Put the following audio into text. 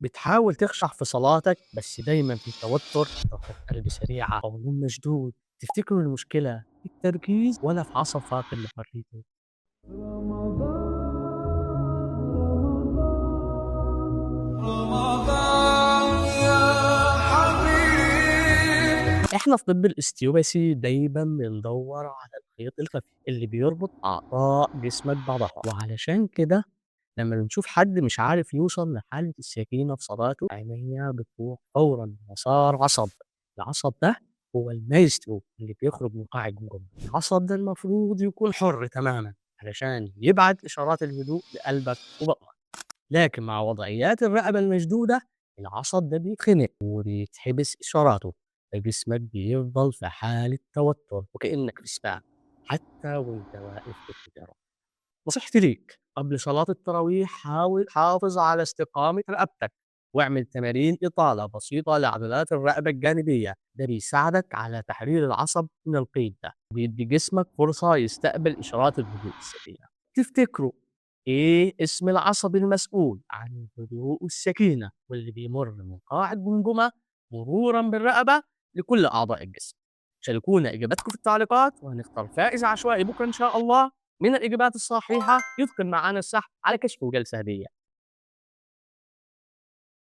بتحاول تخشع في صلاتك بس دايما في توتر، ضغطة قلب سريعة أو نوم مشدود. تفتكروا المشكلة في التركيز ولا في عصب فاقد لحريته؟ رمضان يا حبيب. احنا في طب الاستيوباسي دايما بندور على الخيط الخفي اللي بيربط أعضاء جسمك ببعضها، وعلشان كده لما بنشوف حد مش عارف يوصل لحالة السكينة في صلاته عينيا بتروح فورا مسار عصب. العصب ده هو المايسترو اللي بيخرج من قاع الجمجمة. العصب ده المفروض يكون حر تماما علشان يبعت إشارات الهدوء لقلبك وبطنك، لكن مع وضعيات الرقبة المشدودة العصب ده بيتخنق وبيتحبس إشاراته، فجسمك بيفضل في حالة توتر وكأنك في سباق حتى وانت واقف في التجارة. نصيحتي ليك قبل صلاة التراويح حاول حافظ على استقامة رقبتك، واعمل تمارين إطالة بسيطة لعضلات الرقبة الجانبية. ده بيساعدك على تحرير العصب من القيد ده وبيدي جسمك فرصة يستقبل إشارات الهدوء السريعة. تفتكروا إيه اسم العصب المسؤول عن الهدوء والسكينة واللي بيمر من قاع الجمجمة مرورا بالرقبة لكل أعضاء الجسم؟ شاركونا إجاباتكم في التعليقات وهنختار فائز عشوائي بكرة إن شاء الله من الإجابات الصحيحة يدخل معانا السحب على كشف وجلسة هدية.